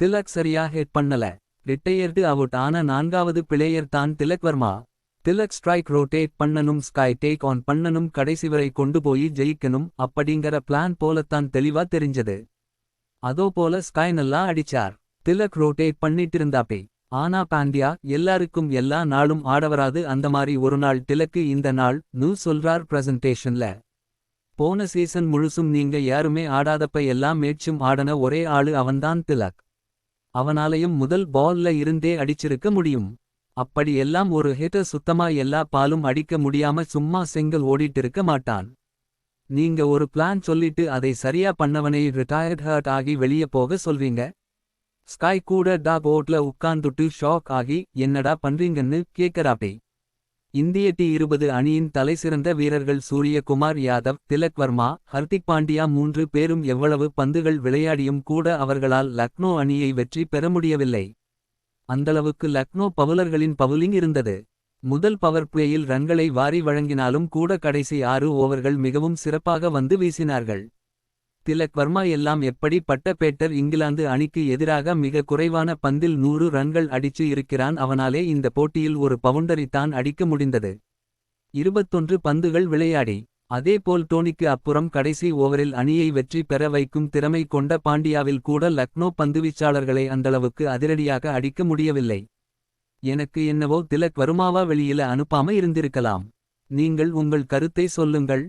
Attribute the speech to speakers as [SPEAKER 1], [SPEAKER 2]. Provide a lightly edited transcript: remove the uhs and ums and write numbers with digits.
[SPEAKER 1] திலக் சரியா ஹிட் பண்ணல. Retired out ஆன நான்காவது பிளேயர் தான் திலக் வர்மா. திலக் ஸ்ட்ரைக் ரோட்டேட் பண்ணனும், ஸ்கை டேக் ஆன் பண்ணனும், கடைசி வரை கொண்டு போய் ஜெயிக்கணும் அப்படிங்கற பிளான் போலத்தான் தெளிவா தெரிஞ்சது. அதோ போல ஸ்கை நல்லா அடிச்சார். திலக் ரோட்டேட் பண்ணிட்டிருந்தாப்பே. ஆனா பாண்டியா எல்லாருக்கும் எல்லா நாளும் ஆடவராது, அந்த மாதிரி ஒரு நாள் திலக்கு இந்த நாள் நூ சொல்றார் பிரசன்டேஷன்ல. போன சீசன் முழுசும் நீங்க யாருமே ஆடாதப்ப எல்லாம் மேட்சும் ஆடன ஒரே ஆளு அவன்தான் திலக். அவனாலையும் முதல் பால்ல இருந்தே அடிச்சிருக்க முடியும். அப்படி எல்லாம் ஒரு ஹிட்டர் சுத்தமா எல்லா பாலும் அடிக்க முடியாம சும்மா சிங்கிள் ஓடிட்டிருக்க மாட்டான். நீங்க ஒரு பிளான் சொல்லிட்டு அதை சரியா பண்ணவனை ரிட்டையர்ட் ஹர்ட் ஆகி வெளிய போக சொல்வீங்க. ஸ்கை கூட டாக் ஓட்ல உட்கார்ந்துட்டு ஷாக் ஆகி என்னடா பண்றீங்கன்னு கேக்கறாப்பே. இந்திய டி20 அணியின் தலைசிறந்த வீரர்கள் சூரியகுமார் யாதவ், திலக் வர்மா, ஹர்திக் பாண்டியா 3 பேரும் எவ்வளவு பந்துகள் விளையாடியும் கூட அவர்களால் லக்னோ அணியை வெற்றி பெற முடியவில்லை. அந்தளவுக்கு லக்னோ பவுலர்களின் பவுலிங் இருந்தது. முதல் பவர் பிளேயில் ரன்களை வாரி வழங்கினாலும் கூட கடைசி 6 ஓவர்கள் மிகவும் சிறப்பாக வந்து வீசினார்கள். திலக் வர்மா எல்லாம் எப்படி பட்ட பேட்டர். இங்கிலாந்து அணிக்கு எதிராக மிக குறைவான பந்தில் 100 ரன்கள் அடிச்சு இருக்கிறான். அவனாலே இந்த போட்டியில் ஒரு பவுண்டரி தான் அடிக்க முடிந்தது. 21 பந்துகள் விளையாடி. அதேபோல் டோனிக்கு அப்புறம் கடைசி ஓவரில் அணியை வெற்றி பெற வைக்கும் திறமை கொண்ட பாண்டியாவில் கூட லக்னோ பந்துவீச்சாளர்களை அந்தளவுக்கு அதிரடியாக அடிக்க முடியவில்லை. எனக்கு என்னவோ திலக் வர்மாவா வெளியில அனுப்பாம இருந்திருக்கலாம். நீங்கள் உங்கள் கருத்தை சொல்லுங்கள்.